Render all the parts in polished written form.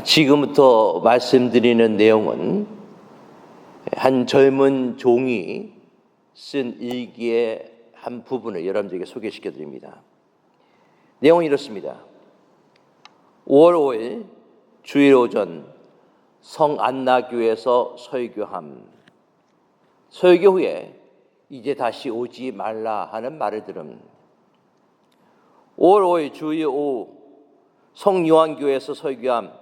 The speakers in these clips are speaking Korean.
지금부터 말씀드리는 내용은 한 젊은 종이 쓴 일기의 한 부분을 여러분들에게 소개시켜 드립니다. 내용은 이렇습니다. 5월 5일 주일 오전 성안나교에서 설교함. 설교 후에 이제 다시 오지 말라 하는 말을 들음. 5월 5일 주일 오후 성요한교에서 설교함.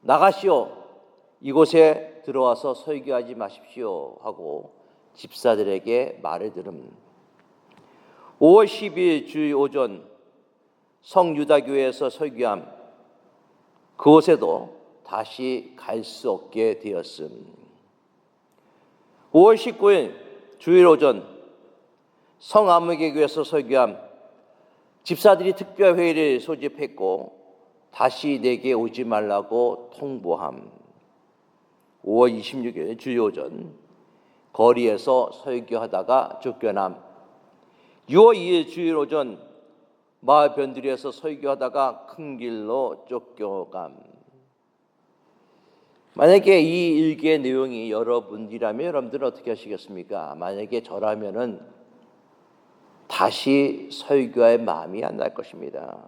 나가시오. 이곳에 들어와서 설교하지 마십시오 하고 집사들에게 말을 들음. 5월 10일 주일 오전 성유다교에서 설교함. 그곳에도 다시 갈 수 없게 되었음. 5월 19일 주일 오전 성암흑의교에서 설교함. 집사들이 특별회의를 소집했고 다시 내게 오지 말라고 통보함. 5월 26일 주일 오전 거리에서 설교하다가 쫓겨남. 6월 2일 주일 오전 마을 변두리에서 설교하다가 큰 길로 쫓겨감. 만약에 이 일기의 내용이 여러분이라면 여러분들은 어떻게 하시겠습니까? 만약에 저라면은 다시 설교할 마음이 안 날 것입니다.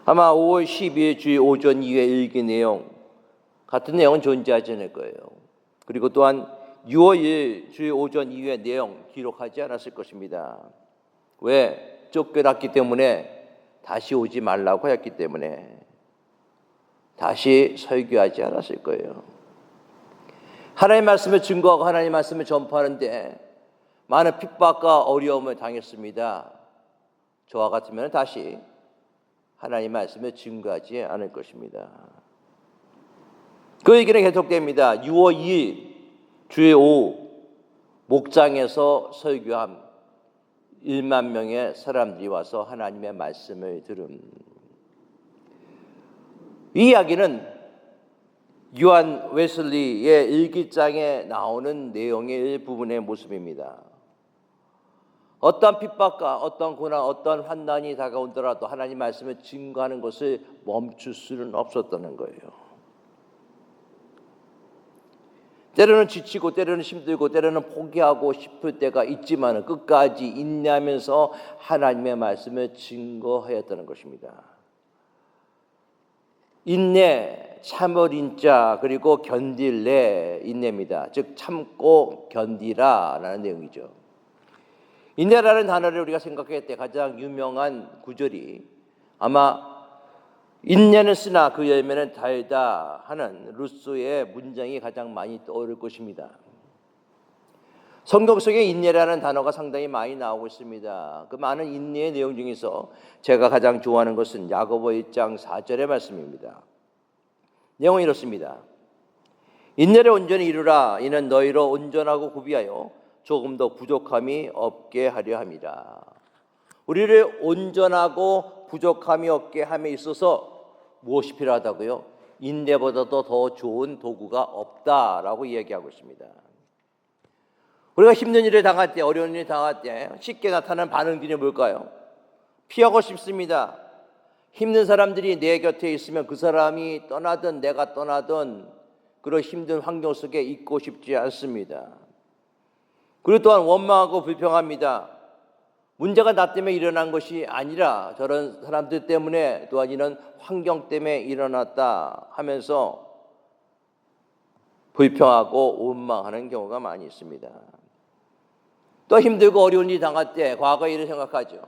아마 5월 12일 주일 오전 이후의 일기 내용 같은 내용은 존재하지 않을 거예요. 그리고 또한 6월 1일 주일 오전 이후의 내용 기록하지 않았을 것입니다. 왜? 쫓겨났기 때문에, 다시 오지 말라고 했기 때문에 다시 설교하지 않았을 거예요. 하나님의 말씀을 증거하고 하나님의 말씀을 전파하는데 많은 핍박과 어려움을 당했습니다. 저와 같으면 다시 하나님의 말씀을 증거하지 않을 것입니다. 그 얘기는 계속됩니다. 6월 2일 주일 오후 목장에서 설교함. 1만 명의 사람들이 와서 하나님의 말씀을 들음. 이 이야기는 요한 웨슬리의 일기장에 나오는 내용의 일부분의 모습입니다. 어떤 핍박과 어떤 고난, 어떤 환난이 다가오더라도 하나님 말씀을 증거하는 것을 멈출 수는 없었다는 거예요. 때로는 지치고 때로는 힘들고 때로는 포기하고 싶을 때가 있지만 끝까지 인내하면서 하나님의 말씀을 증거하였다는 것입니다. 인내, 참을 인자, 그리고 견딜래 인내입니다. 즉 참고 견디라라는 내용이죠. 인내라는 단어를 우리가 생각할 때 가장 유명한 구절이 아마 인내는 쓰나 그 열매는 달다 하는 루소의 문장이 가장 많이 떠오를 것입니다. 성경 속에 인내라는 단어가 상당히 많이 나오고 있습니다. 그 많은 인내의 내용 중에서 제가 가장 좋아하는 것은 야고보 1장 4절의 말씀입니다. 내용은 이렇습니다. 인내를 온전히 이루라. 이는 너희로 온전하고 구비하여 조금 더 부족함이 없게 하려 함이라. 우리를 온전하고 부족함이 없게 함에 있어서 무엇이 필요하다고요? 인내보다도 더 좋은 도구가 없다라고 이야기하고 있습니다. 우리가 힘든 일을 당할 때, 어려운 일을 당할 때 쉽게 나타나는 반응들이 뭘까요? 피하고 싶습니다. 힘든 사람들이 내 곁에 있으면 그 사람이 떠나든 내가 떠나든 그런 힘든 환경 속에 있고 싶지 않습니다. 그리고 또한 원망하고 불평합니다. 문제가 나 때문에 일어난 것이 아니라 저런 사람들 때문에 또한 이런 환경 때문에 일어났다 하면서 불평하고 원망하는 경우가 많이 있습니다. 또 힘들고 어려운 일이 당할 때 과거의 일을 생각하죠.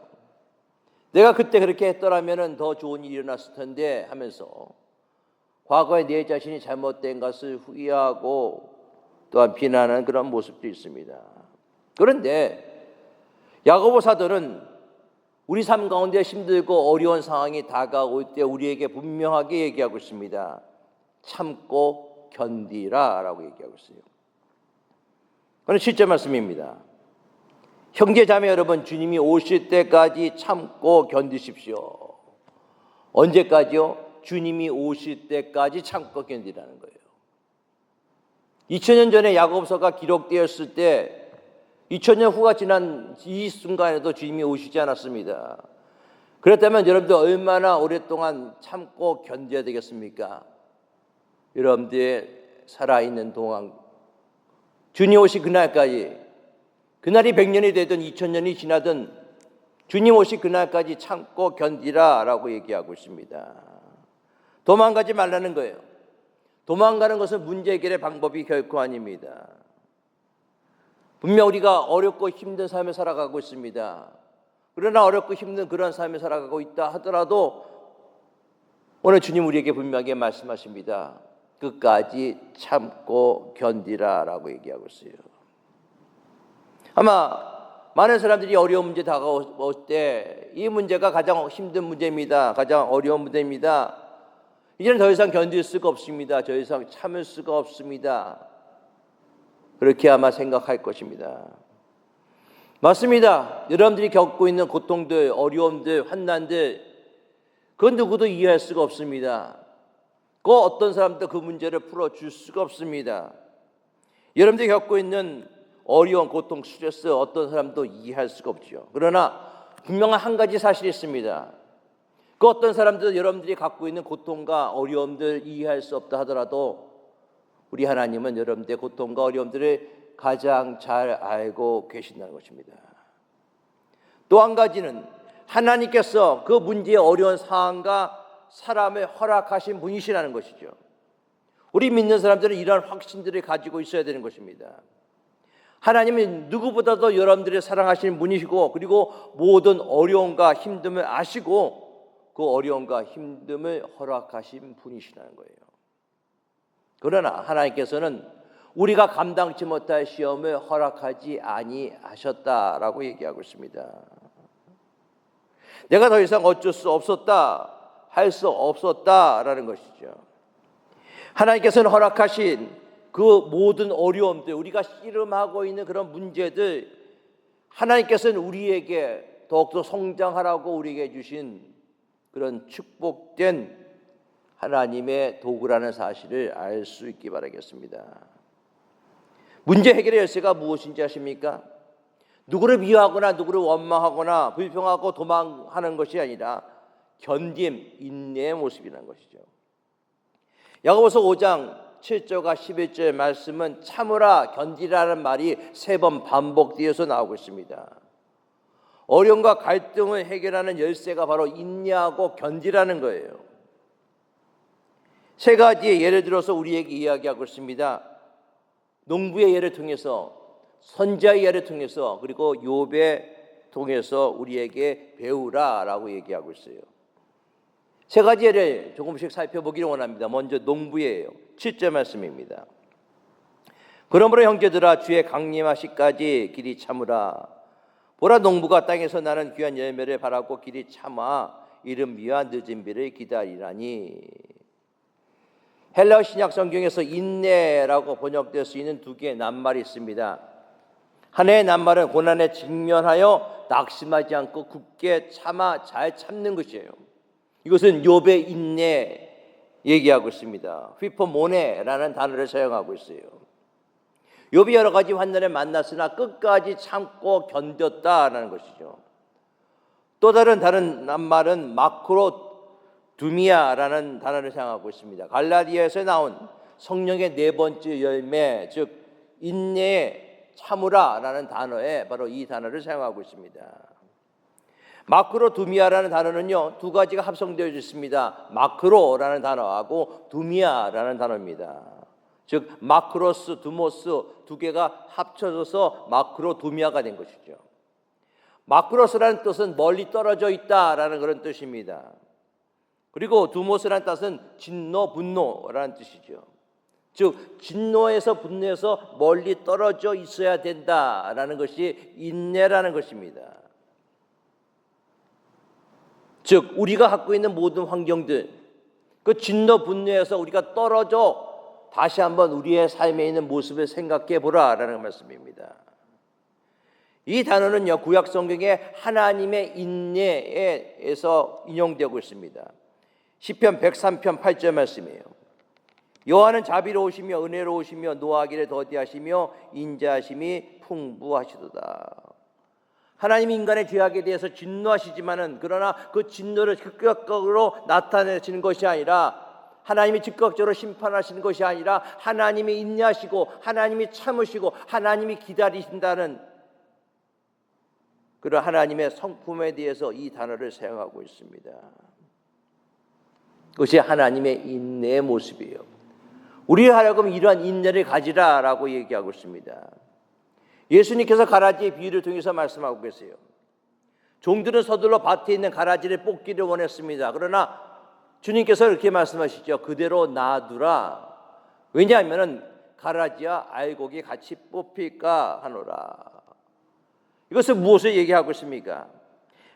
내가 그때 그렇게 했더라면 더 좋은 일이 일어났을 텐데 하면서 과거에 내 자신이 잘못된 것을 후회하고 또한 비난하는 그런 모습도 있습니다. 그런데 야고보 사도는 우리 삶 가운데 힘들고 어려운 상황이 다가올 때 우리에게 분명하게 얘기하고 있습니다. 참고 견디라 라고 얘기하고 있어요. 그건 실제 말씀입니다. 형제 자매 여러분, 주님이 오실 때까지 참고 견디십시오. 언제까지요? 주님이 오실 때까지 참고 견디라는 거예요. 2000년 전에 야고보서가 기록되었을 때 2000년 후가 지난 이 순간에도 주님이 오시지 않았습니다. 그렇다면 여러분들 얼마나 오랫동안 참고 견뎌야 되겠습니까? 여러분들의 살아있는 동안 주님 오시 그날까지, 그날이 100년이 되든 2000년이 지나든 주님 오시 그날까지 참고 견디라 라고 얘기하고 있습니다. 도망가지 말라는 거예요. 도망가는 것은 문제 해결의 방법이 결코 아닙니다. 분명 우리가 어렵고 힘든 삶을 살아가고 있습니다. 그러나 어렵고 힘든 그런 삶을 살아가고 있다 하더라도 오늘 주님 우리에게 분명하게 말씀하십니다. 끝까지 참고 견디라 라고 얘기하고 있어요. 아마 많은 사람들이 어려운 문제 다가올 때 이 문제가 가장 힘든 문제입니다. 가장 어려운 문제입니다. 이제는 더 이상 견딜 수가 없습니다. 더 이상 참을 수가 없습니다. 그렇게 아마 생각할 것입니다. 맞습니다. 여러분들이 겪고 있는 고통들, 어려움들, 환난들, 그건 누구도 이해할 수가 없습니다. 그 어떤 사람도 그 문제를 풀어줄 수가 없습니다. 여러분들이 겪고 있는 어려운 고통, 스트레스 어떤 사람도 이해할 수가 없죠. 그러나 분명한 한 가지 사실이 있습니다. 그 어떤 사람들은 여러분들이 갖고 있는 고통과 어려움들 이해할 수 없다 하더라도 우리 하나님은 여러분들의 고통과 어려움들을 가장 잘 알고 계신다는 것입니다. 또 한 가지는 하나님께서 그 문제의 어려운 상황과 사람을 허락하신 분이시라는 것이죠. 우리 믿는 사람들은 이러한 확신들을 가지고 있어야 되는 것입니다. 하나님은 누구보다도 여러분들을 사랑하시는 분이시고 그리고 모든 어려움과 힘듦을 아시고 그 어려움과 힘듦을 허락하신 분이시라는 거예요. 그러나 하나님께서는 우리가 감당치 못할 시험을 허락하지 아니하셨다라고 얘기하고 있습니다. 내가 더 이상 어쩔 수 없었다, 할 수 없었다라는 것이죠. 하나님께서는 허락하신 그 모든 어려움들, 우리가 씨름하고 있는 그런 문제들, 하나님께서는 우리에게 더욱더 성장하라고 우리에게 주신 그런 축복된 하나님의 도구라는 사실을 알 수 있기 바라겠습니다. 문제 해결의 열쇠가 무엇인지 아십니까? 누구를 미워하거나 누구를 원망하거나 불평하고 도망하는 것이 아니라 견딤, 인내의 모습이라는 것이죠. 야고보서 5장 7절과 11절 말씀은 참으라, 견디라는 말이 3번 반복되어서 나오고 있습니다. 어려움과 갈등을 해결하는 열쇠가 바로 인내하고 견디라는 거예요. 3가지의 예를 들어서 우리에게 이야기하고 있습니다. 농부의 예를 통해서, 선지자의 예를 통해서, 그리고 욥의 통해서 우리에게 배우라라고 얘기하고 있어요. 3가지 예를 조금씩 살펴보기를 원합니다. 먼저 농부예요. 7절 말씀입니다. 그러므로 형제들아 주의 강림하시까지 길이 참으라. 보라, 농부가 땅에서 나는 귀한 열매를 바라고 길이 참아 이른 비와 늦은 비를 기다리라니. 헬라어 신약 성경에서 인내라고 번역될 수 있는 2개의 낱말이 있습니다. 하나의 낱말은 고난에 직면하여 낙심하지 않고 굳게 참아 잘 참는 것이에요. 이것은 욥의 인내 얘기하고 있습니다. 휘포모네라는 단어를 사용하고 있어요. 욥이 여러 가지 환난을 만났으나 끝까지 참고 견뎠다라는 것이죠. 또 다른 낱말은 마크로 두미아라는 단어를 사용하고 있습니다. 갈라디아에서 나온 성령의 4번째 열매, 즉 인내에 참으라라는 단어에 바로 이 단어를 사용하고 있습니다. 마크로 두미아라는 단어는요 2가지가 합성되어 있습니다. 마크로라는 단어하고 두미아라는 단어입니다. 즉 마크로스, 두모스 2개가 합쳐져서 마크로 두미아가 된 것이죠. 마크로스라는 뜻은 멀리 떨어져 있다라는 그런 뜻입니다. 그리고 두모스라는 뜻은 진노, 분노라는 뜻이죠. 즉 진노에서 분노에서 멀리 떨어져 있어야 된다라는 것이 인내라는 것입니다. 즉 우리가 갖고 있는 모든 환경들, 그 진노, 분노에서 우리가 떨어져 다시 한번 우리의 삶에 있는 모습을 생각해 보라라는 말씀입니다. 이 단어는요 구약 성경에 하나님의 인내에서 인용되고 있습니다. 시편 103편 8절 말씀이에요. 여호와는 자비로우시며 은혜로우시며 노하기를 더디하시며 인자하심이 풍부하시도다. 하나님이 인간의 죄악에 대해서 진노하시지만은 그러나 그 진노를 즉각적으로 나타내시는 것이 아니라 하나님이 즉각적으로 심판하시는 것이 아니라 하나님이 인내하시고 하나님이 참으시고 하나님이 기다리신다는 그런 하나님의 성품에 대해서 이 단어를 사용하고 있습니다. 그것이 하나님의 인내의 모습이에요. 우리 하여금 이러한 인내를 가지라라고 얘기하고 있습니다. 예수님께서 가라지의 비유를 통해서 말씀하고 계세요. 종들은 서둘러 밭에 있는 가라지를 뽑기를 원했습니다. 그러나 주님께서 이렇게 말씀하시죠. 그대로 놔두라. 왜냐하면 가라지와 알곡이 같이 뽑힐까 하노라. 이것은 무엇을 얘기하고 있습니까?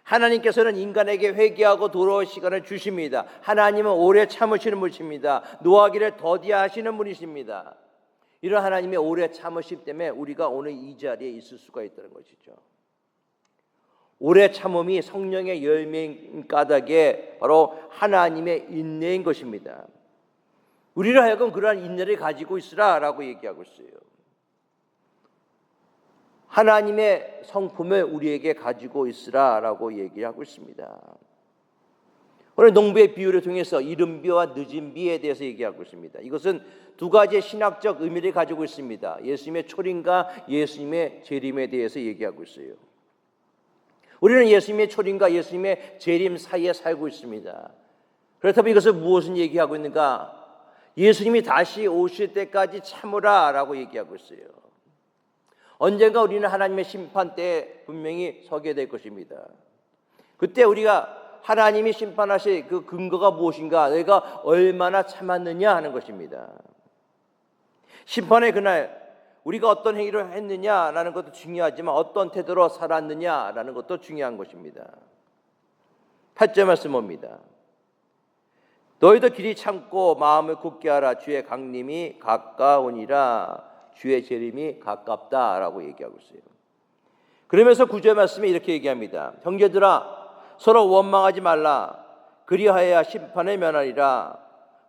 하나님께서는 인간에게 회개하고 돌아올 시간을 주십니다. 하나님은 오래 참으시는 분이십니다. 노하기를 더디하시는 분이십니다. 이런 하나님의 오래 참으심 때문에 우리가 오늘 이 자리에 있을 수가 있다는 것이죠. 오래 참음이 성령의 열매인 까닭에 바로 하나님의 인내인 것입니다. 우리를 하여금 그러한 인내를 가지고 있으라라고 얘기하고 있어요. 하나님의 성품을 우리에게 가지고 있으라라고 얘기하고 있습니다. 오늘 농부의 비유를 통해서 이른 비와 늦은 비에 대해서 얘기하고 있습니다. 이것은 두 가지의 신학적 의미를 가지고 있습니다. 예수님의 초림과 예수님의 재림에 대해서 얘기하고 있어요. 우리는 예수님의 초림과 예수님의 재림 사이에 살고 있습니다. 그렇다면 이것을 무엇을 얘기하고 있는가? 예수님이 다시 오실 때까지 참으라라고 얘기하고 있어요. 언젠가 우리는 하나님의 심판대에 분명히 서게 될 것입니다. 그때 우리가 하나님이 심판하실 그 근거가 무엇인가, 내가 얼마나 참았느냐 하는 것입니다. 심판의 그날 우리가 어떤 행위를 했느냐라는 것도 중요하지만 어떤 태도로 살았느냐라는 것도 중요한 것입니다. 8절 말씀 봅니다. 너희도 길이 참고 마음을 굳게 하라. 주의 강림이 가까우니라. 주의 재림이 가깝다라고 얘기하고 있어요. 그러면서 9절 말씀에 이렇게 얘기합니다. 형제들아 서로 원망하지 말라. 그리하여야 심판을 면하리라.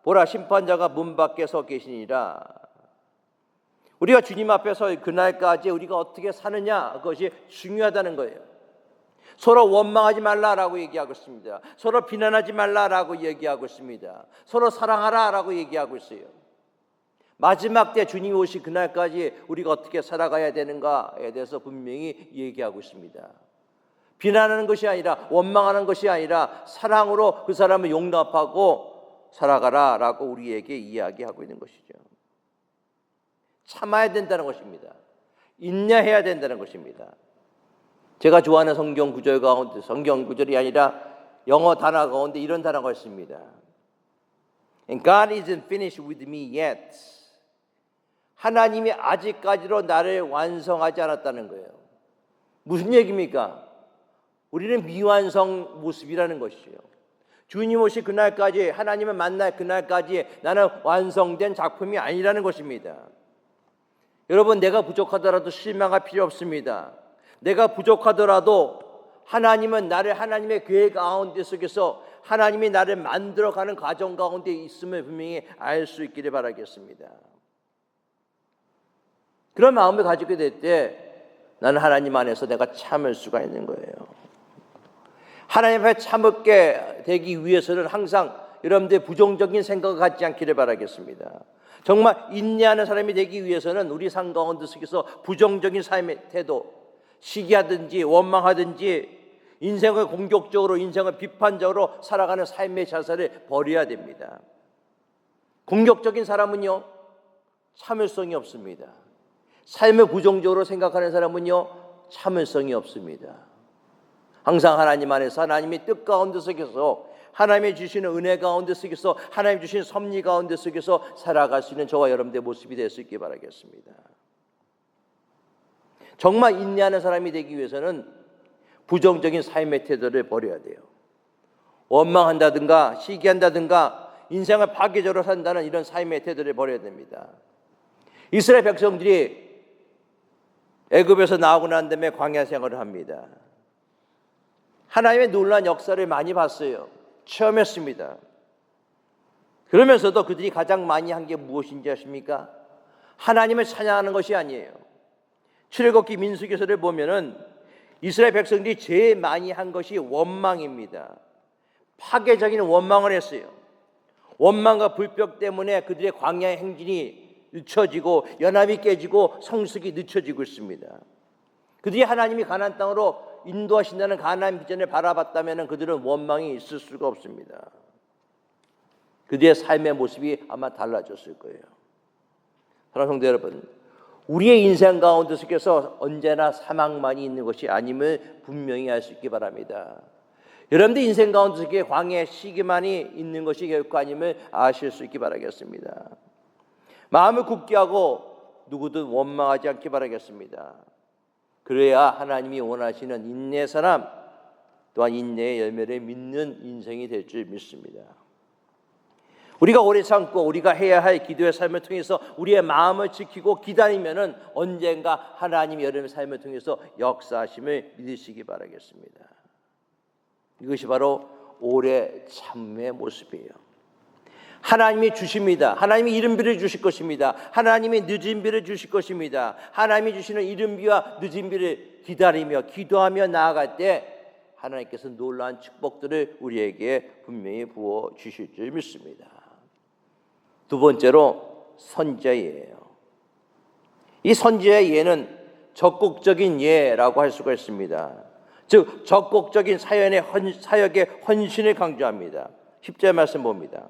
보라 심판자가 문 밖에 서 계시니라. 우리가 주님 앞에서 그날까지 우리가 어떻게 사느냐, 그것이 중요하다는 거예요. 서로 원망하지 말라라고 얘기하고 있습니다. 서로 비난하지 말라라고 얘기하고 있습니다. 서로 사랑하라라고 얘기하고 있어요. 마지막 때 주님이 오실 그날까지 우리가 어떻게 살아가야 되는가에 대해서 분명히 얘기하고 있습니다. 비난하는 것이 아니라, 원망하는 것이 아니라 사랑으로 그 사람을 용납하고 살아가라라고 우리에게 이야기하고 있는 것이죠. 참아야 된다는 것입니다. 인내해야 된다는 것입니다. 제가 좋아하는 성경 구절 가운데, 성경 구절이 아니라 영어 단어 가운데 이런 단어가 있습니다. And God isn't finished with me yet. 하나님이 아직까지로 나를 완성하지 않았다는 거예요. 무슨 얘기입니까? 우리는 미완성 모습이라는 것이죠. 주님 오실 그날까지, 하나님을 만날 그날까지 나는 완성된 작품이 아니라는 것입니다. 여러분, 내가 부족하더라도 실망할 필요 없습니다. 내가 부족하더라도 하나님은 나를 하나님의 계획 가운데 속에서 하나님이 나를 만들어가는 과정 가운데 있음을 분명히 알 수 있기를 바라겠습니다. 그런 마음을 가지게 될 때 나는 하나님 안에서 내가 참을 수가 있는 거예요. 하나님 앞에 참게 되기 위해서는 항상 여러분들의 부정적인 생각을 갖지 않기를 바라겠습니다. 정말 인내하는 사람이 되기 위해서는 우리 삶 가운데 속에서 부정적인 삶의 태도, 시기하든지 원망하든지 인생을 공격적으로, 인생을 비판적으로 살아가는 삶의 자세를 버려야 됩니다. 공격적인 사람은요, 참을성이 없습니다. 삶을 부정적으로 생각하는 사람은요, 참을성이 없습니다. 항상 하나님 안에서, 하나님의 뜻 가운데 속에서, 하나님이 주시는 은혜 가운데 속에서, 하나님 주신 섭리 가운데 속에서 살아갈 수 있는 저와 여러분들의 모습이 될 수 있길 바라겠습니다. 정말 인내하는 사람이 되기 위해서는 부정적인 삶의 태도를 버려야 돼요. 원망한다든가 시기한다든가 인생을 파괴적으로 산다는 이런 삶의 태도를 버려야 됩니다. 이스라엘 백성들이 애굽에서 나오고 난 다음에 광야 생활을 합니다. 하나님의 놀라운 역사를 많이 봤어요. 체험했습니다. 그러면서도 그들이 가장 많이 한 게 무엇인지 아십니까? 하나님을 찬양하는 것이 아니에요. 출애굽기 민수기서를 보면은 이스라엘 백성들이 제일 많이 한 것이 원망입니다. 파괴적인 원망을 했어요. 원망과 불평 때문에 그들의 광야의 행진이 늦춰지고 연합이 깨지고 성숙이 늦춰지고 있습니다. 그들이 하나님이 가나안 땅으로 인도하신다는 가나안 비전을 바라봤다면 그들은 원망이 있을 수가 없습니다. 그들의 삶의 모습이 아마 달라졌을 거예요. 사랑하는 성도 여러분, 우리의 인생 가운데 속에서 언제나 사망만이 있는 것이 아님을 분명히 알 수 있기 바랍니다. 여러분들 인생 가운데 속에 광야의 시기만이 있는 것이 결코 아님을 아실 수 있기 바라겠습니다. 마음을 굳게 하고 누구든 원망하지 않기 바라겠습니다. 그래야 하나님이 원하시는 인내의 사람 또한 인내의 열매를 믿는 인생이 될 줄 믿습니다. 우리가 오래 참고 우리가 해야 할 기도의 삶을 통해서 우리의 마음을 지키고 기다리면은 언젠가 하나님이 여러분의 삶을 통해서 역사하심을 믿으시기 바라겠습니다. 이것이 바로 오래 참음의 모습이에요. 하나님이 주십니다. 하나님이 이른비를 주실 것입니다. 하나님이 늦은비를 주실 것입니다. 하나님이 주시는 이른비와 늦은비를 기다리며 기도하며 나아갈 때 하나님께서 놀라운 축복들을 우리에게 분명히 부어 주실 줄 믿습니다. 두 번째로 선지자예요. 이 선지자의 예는 적극적인 예라고 할 수가 있습니다. 즉 적극적인 사역의 헌신을 강조합니다. 10절 말씀 봅니다.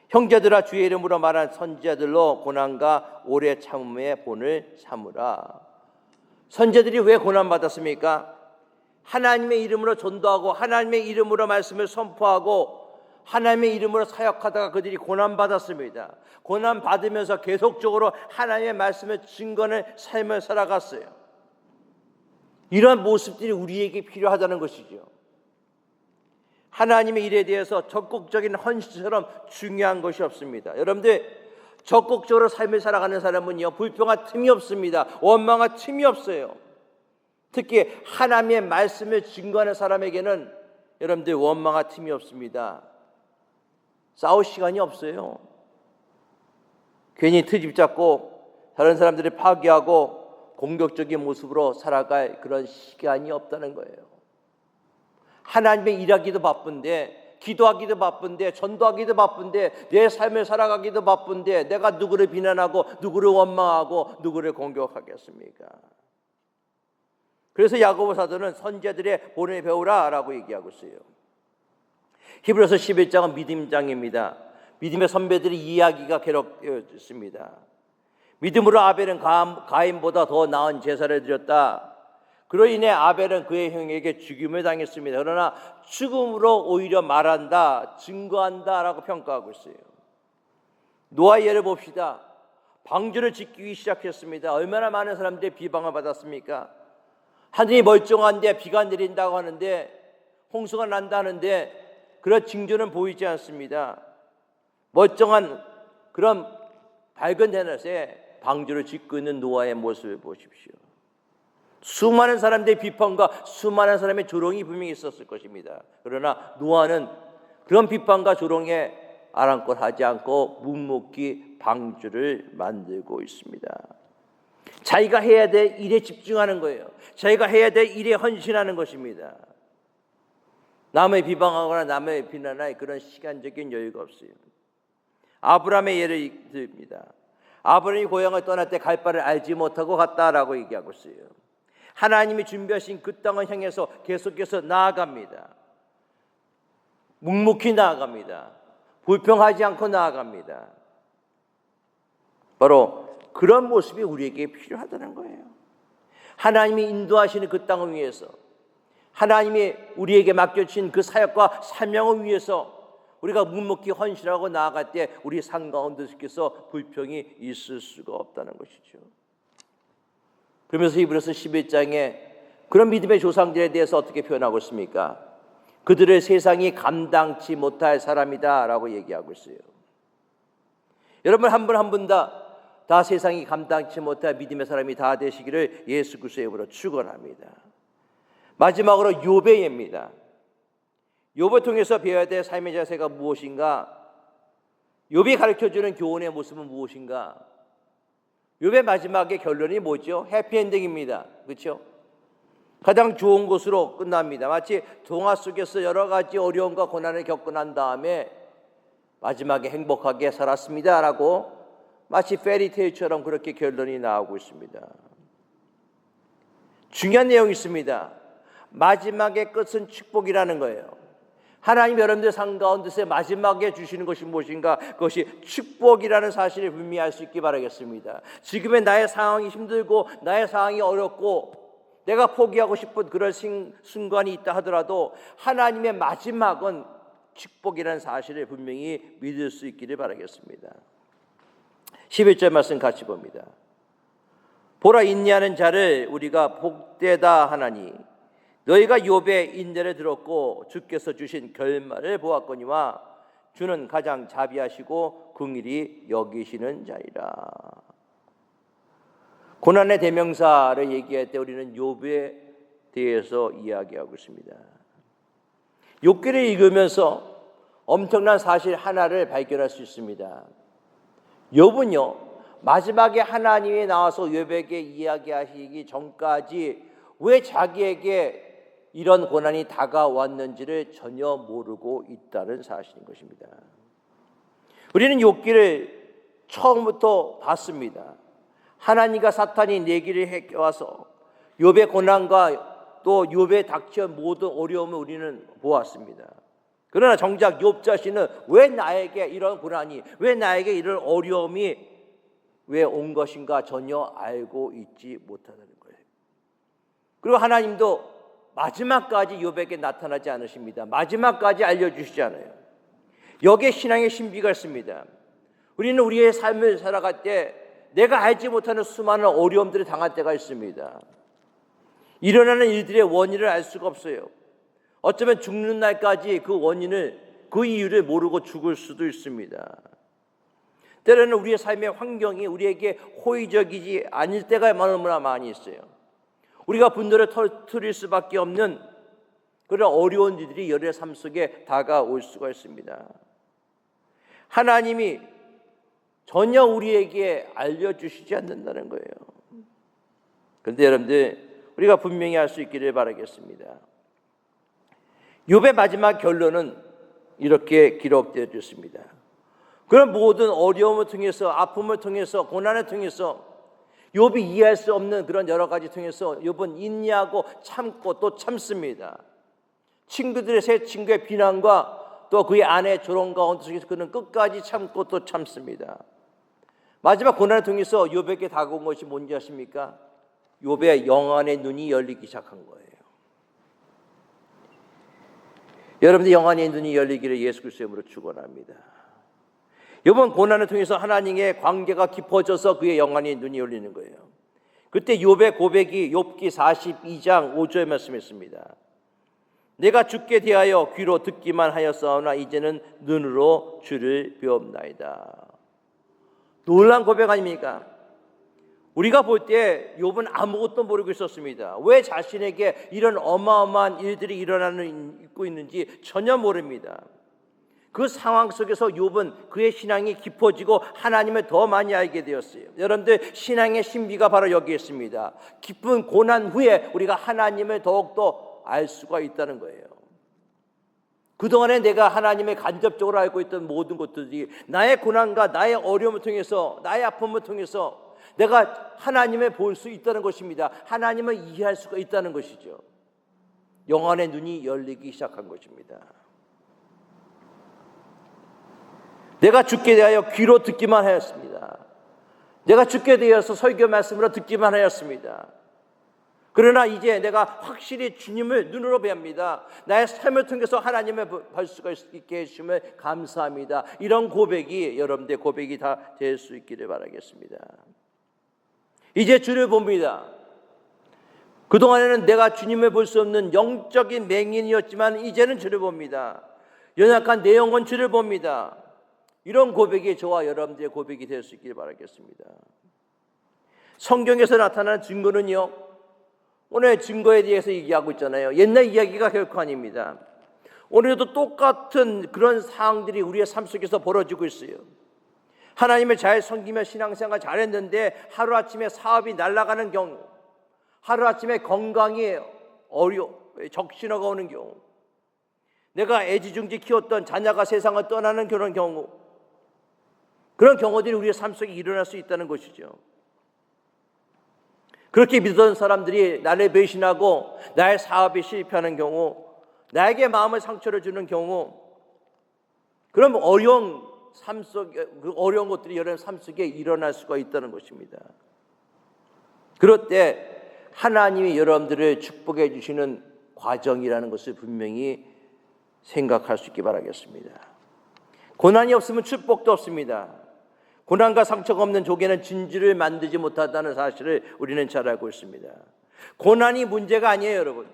형제들아 주의 이름으로 말한 선지자들로 고난과 오래 참음의 본을 삼으라. 선지자들이 왜 고난받았습니까? 하나님의 이름으로 전도하고 하나님의 이름으로 말씀을 선포하고 하나님의 이름으로 사역하다가 그들이 고난받았습니다. 고난받으면서 계속적으로 하나님의 말씀을 증거하는 삶을 살아갔어요. 이러한 모습들이 우리에게 필요하다는 것이죠. 하나님의 일에 대해서 적극적인 헌신처럼 중요한 것이 없습니다. 여러분들 적극적으로 삶을 살아가는 사람은요 불평할 틈이 없습니다. 원망할 틈이 없어요. 특히 하나님의 말씀을 증거하는 사람에게는 여러분들 원망할 틈이 없습니다. 싸울 시간이 없어요. 괜히 트집 잡고 다른 사람들을 파괴하고 공격적인 모습으로 살아갈 그런 시간이 없다는 거예요. 하나님의 일하기도 바쁜데 기도하기도 바쁜데 전도하기도 바쁜데 내 삶을 살아가기도 바쁜데 내가 누구를 비난하고 누구를 원망하고 누구를 공격하겠습니까? 그래서 야고보 사도는 선지자들의 본을 배우라 라고 얘기하고 있어요. 히브리서 11장은 믿음장입니다. 믿음의 선배들의 이야기가 기록되어 있습니다. 믿음으로 아벨은 가인보다 더 나은 제사를 드렸다. 그로 인해 아벨은 그의 형에게 죽임을 당했습니다. 그러나 죽음으로 오히려 말한다, 증거한다 라고 평가하고 있어요. 노아의 예를 봅시다. 방주를 짓기 시작했습니다. 얼마나 많은 사람들이 비방을 받았습니까? 하늘이 멀쩡한데 비가 내린다고 하는데 홍수가 난다는데 그런 징조는 보이지 않습니다. 멀쩡한 그런 밝은 해낮에 방주를 짓고 있는 노아의 모습을 보십시오. 수많은 사람들의 비판과 수많은 사람의 조롱이 분명히 있었을 것입니다. 그러나 노아는 그런 비판과 조롱에 아랑곳하지 않고 묵묵히 방주를 만들고 있습니다. 자기가 해야 될 일에 집중하는 거예요. 자기가 해야 될 일에 헌신하는 것입니다. 남을 비방하거나 남을 비난할 그런 시간적인 여유가 없어요. 아브라함의 예를 듭니다. 아브라함이 고향을 떠날 때 갈 바를 알지 못하고 갔다라고 얘기하고 있어요. 하나님이 준비하신 그 땅을 향해서 계속해서 나아갑니다. 묵묵히 나아갑니다. 불평하지 않고 나아갑니다. 바로 그런 모습이 우리에게 필요하다는 거예요. 하나님이 인도하시는 그 땅을 위해서 하나님이 우리에게 맡겨주신 그 사역과 사명을 위해서 우리가 묵묵히 헌신하고 나아갈 때 우리 삶 가운데서 불평이 있을 수가 없다는 것이죠. 그러면서 히브리서 11장에 그런 믿음의 조상들에 대해서 어떻게 표현하고 있습니까? 그들을 세상이 감당치 못할 사람이다 라고 얘기하고 있어요. 여러분 한 분 한 분 다 세상이 감당치 못할 믿음의 사람이 다 되시기를 예수 그리스도의 이름으로 축원합니다. 마지막으로 욥의 예입니다. 욥을 통해서 배워야 될 삶의 자세가 무엇인가? 욥이 가르쳐주는 교훈의 모습은 무엇인가? 욥의 마지막의 결론이 뭐죠? 해피엔딩입니다. 그렇죠? 가장 좋은 것으로 끝납니다. 마치 동화 속에서 여러 가지 어려움과 고난을 겪고 난 다음에 마지막에 행복하게 살았습니다라고 마치 페리테일처럼 그렇게 결론이 나오고 있습니다. 중요한 내용이 있습니다. 마지막의 끝은 축복이라는 거예요. 하나님 여러분들 삶 가운데서 마지막에 주시는 것이 무엇인가? 그것이 축복이라는 사실을 분명히 알 수 있기 바라겠습니다. 지금의 나의 상황이 힘들고 나의 상황이 어렵고 내가 포기하고 싶은 그런 순간이 있다 하더라도 하나님의 마지막은 축복이라는 사실을 분명히 믿을 수 있기를 바라겠습니다. 11절 말씀 같이 봅니다. 보라, 인내하는 자를 우리가 복되다 하나니 너희가 욥의 인내를 들었고 주께서 주신 결말을 보았거니와 주는 가장 자비하시고 긍휼히 여기시는 자이라. 고난의 대명사를 얘기할 때 우리는 욥에 대해서 이야기하고 있습니다. 욥기를 읽으면서 엄청난 사실 하나를 발견할 수 있습니다. 욥은요, 마지막에 하나님이 나와서 욥에게 이야기하시기 전까지 왜 자기에게 이런 고난이 다가왔는지를 전혀 모르고 있다는 사실인 것입니다. 우리는 욥기를 처음부터 봤습니다. 하나님과 사탄이 내기를 해와서 욥의 고난과 또 욥에 닥쳐 모든 어려움을 우리는 보았습니다. 그러나 정작 욥 자신은 왜 나에게 이런 고난이, 왜 나에게 이런 어려움이 왜 온 것인가 전혀 알고 있지 못하다는 거예요. 그리고 하나님도 마지막까지 욥에게 나타나지 않으십니다. 마지막까지 알려주시지 않아요. 여기에 신앙의 신비가 있습니다. 우리는 우리의 삶을 살아갈 때 내가 알지 못하는 수많은 어려움들을 당할 때가 있습니다. 일어나는 일들의 원인을 알 수가 없어요. 어쩌면 죽는 날까지 그 원인을, 그 이유를 모르고 죽을 수도 있습니다. 때로는 우리의 삶의 환경이 우리에게 호의적이지 않을 때가 너무나 많이 있어요. 우리가 분노를 터뜨릴 수밖에 없는 그런 어려운 일들이 여러분의 삶 속에 다가올 수가 있습니다. 하나님이 전혀 우리에게 알려주시지 않는다는 거예요. 그런데 여러분들, 우리가 분명히 알 수 있기를 바라겠습니다. 욥의 마지막 결론은 이렇게 기록되어 있습니다. 그런 모든 어려움을 통해서, 아픔을 통해서, 고난을 통해서 욥이 이해할 수 없는 그런 여러 가지 통해서 욥은 인내하고 참고 또 참습니다. 친구들의, 세 친구의 비난과 또 그의 아내의 조롱 가운데 그는 끝까지 참고 또 참습니다. 마지막 고난을 통해서 욥에게 다가온 것이 뭔지 아십니까? 욥의 영안의 눈이 열리기 시작한 거예요. 여러분들 영안의 눈이 열리기를 예수 그리스도의 이름으로 축원합니다. 욥은 고난을 통해서 하나님의 관계가 깊어져서 그의 영안의 눈이 열리는 거예요. 그때 욥의 고백이 욥기 42장 5절 말씀했습니다. 내가 주께 대하여 귀로 듣기만 하였사오나 이제는 눈으로 주를 배옵나이다. 놀라운 고백 아닙니까? 우리가 볼 때 욥은 아무것도 모르고 있었습니다. 왜 자신에게 이런 어마어마한 일들이 일어나고 있는지 전혀 모릅니다. 그 상황 속에서 욥은 그의 신앙이 깊어지고 하나님을 더 많이 알게 되었어요. 여러분들, 신앙의 신비가 바로 여기에 있습니다. 깊은 고난 후에 우리가 하나님을 더욱더 알 수가 있다는 거예요. 그동안에 내가 하나님을 간접적으로 알고 있던 모든 것들이 나의 고난과 나의 어려움을 통해서, 나의 아픔을 통해서 내가 하나님을 볼 수 있다는 것입니다. 하나님을 이해할 수가 있다는 것이죠. 영안의 눈이 열리기 시작한 것입니다. 내가 주께 대하여 귀로 듣기만 하였습니다. 내가 주께 대하여서 설교 말씀으로 듣기만 하였습니다. 그러나 이제 내가 확실히 주님을 눈으로 뵙니다. 나의 삶을 통해서 하나님을 볼 수가 있게 해주심을 감사합니다. 이런 고백이 여러분들의 고백이 다 될 수 있기를 바라겠습니다. 이제 주를 봅니다. 그동안에는 내가 주님을 볼 수 없는 영적인 맹인이었지만 이제는 주를 봅니다. 연약한 내 영혼 주를 봅니다. 이런 고백이 저와 여러분들의 고백이 될 수 있기를 바라겠습니다. 성경에서 나타나는 증거는요, 오늘 증거에 대해서 얘기하고 있잖아요. 옛날 이야기가 결코 아닙니다. 오늘도 똑같은 그런 상황들이 우리의 삶 속에서 벌어지고 있어요. 하나님을 잘 섬기며 신앙생활 잘했는데 하루아침에 사업이 날아가는 경우, 하루아침에 건강이 적신호가 오는 경우, 내가 애지중지 키웠던 자녀가 세상을 떠나는 그런 경우, 그런 경우들이 우리의 삶 속에 일어날 수 있다는 것이죠. 그렇게 믿던 사람들이 나를 배신하고 나의 사업에 실패하는 경우, 나에게 마음의 상처를 주는 경우, 그럼 어려운 삶 속에, 그 어려운 것들이 여러분 삶 속에 일어날 수가 있다는 것입니다. 그럴 때 하나님이 여러분들을 축복해 주시는 과정이라는 것을 분명히 생각할 수 있기 바라겠습니다. 고난이 없으면 축복도 없습니다. 고난과 상처가 없는 조개는 진주를 만들지 못한다는 사실을 우리는 잘 알고 있습니다. 고난이 문제가 아니에요, 여러분.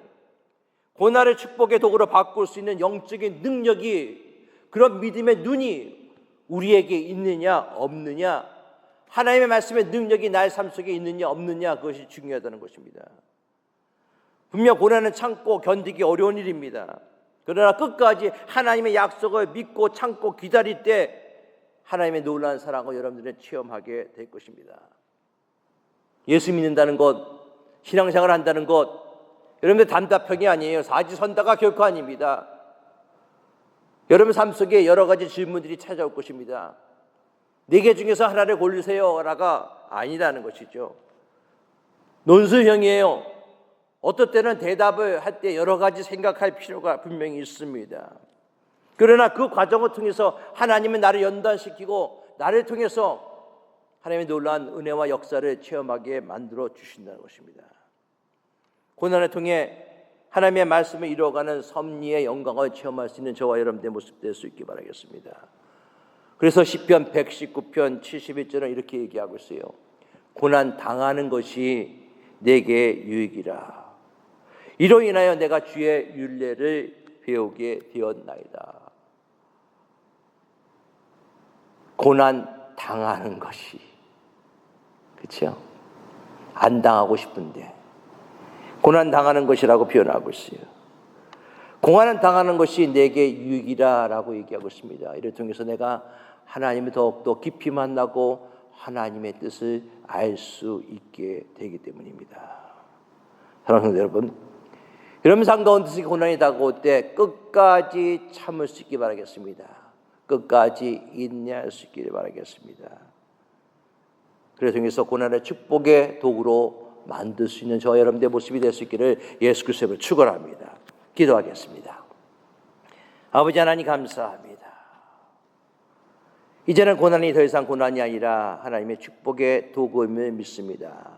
고난을 축복의 도구로 바꿀 수 있는 영적인 능력이, 그런 믿음의 눈이 우리에게 있느냐 없느냐, 하나님의 말씀의 능력이 나의 삶 속에 있느냐 없느냐, 그것이 중요하다는 것입니다. 분명 고난은 참고 견디기 어려운 일입니다. 그러나 끝까지 하나님의 약속을 믿고 참고 기다릴 때 하나님의 놀라운 사랑을 여러분들은 체험하게 될 것입니다. 예수 믿는다는 것, 신앙생활을 한다는 것, 여러분들 단답형이 아니에요. 사지선다가 결코 아닙니다. 여러분 삶 속에 여러 가지 질문들이 찾아올 것입니다. 4개 중에서 하나를 고르세요라가 아니라는 것이죠. 논술형이에요. 어떨 때는 대답을 할 때 여러 가지 생각할 필요가 분명히 있습니다. 그러나 그 과정을 통해서 하나님은 나를 연단시키고 나를 통해서 하나님의 놀라운 은혜와 역사를 체험하게 만들어 주신다는 것입니다. 고난을 통해 하나님의 말씀을 이루어가는 섭리의 영광을 체험할 수 있는 저와 여러분들의 모습 될 수 있기 바라겠습니다. 그래서 시편 119편 71절은 이렇게 얘기하고 있어요. 고난 당하는 것이 내게 유익이라. 이로 인하여 내가 주의 율례를 배우게 되었나이다. 고난 당하는 것이, 그렇죠? 안 당하고 싶은데 고난 당하는 것이라고 표현하고 있어요. 고난 당하는 것이 내게 유익이라라고 얘기하고 있습니다. 이를 통해서 내가 하나님을 더욱더 깊이 만나고 하나님의 뜻을 알 수 있게 되기 때문입니다. 사랑하는 여러분, 여러분 삶 가운데 고난이 다가올 때 끝까지 참을 수 있기 바라겠습니다. 끝까지 인내할 수 있기를 바라겠습니다. 그래서 통해서 고난의 축복의 도구로 만들 수 있는 저와 여러분들의 모습이 될 수 있기를 예수 그리스도로 축원합니다. 기도하겠습니다. 아버지 하나님 감사합니다. 이제는 고난이 더 이상 고난이 아니라 하나님의 축복의 도구임을 믿습니다.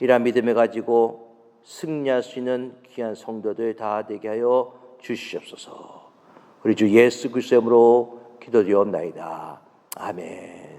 이러한 믿음을 가지고 승리할 수 있는 귀한 성도들 다 되게 하여 주시옵소서. 우리 주 예수 그리스도의 이름으로 기도드리옵나이다. 아멘.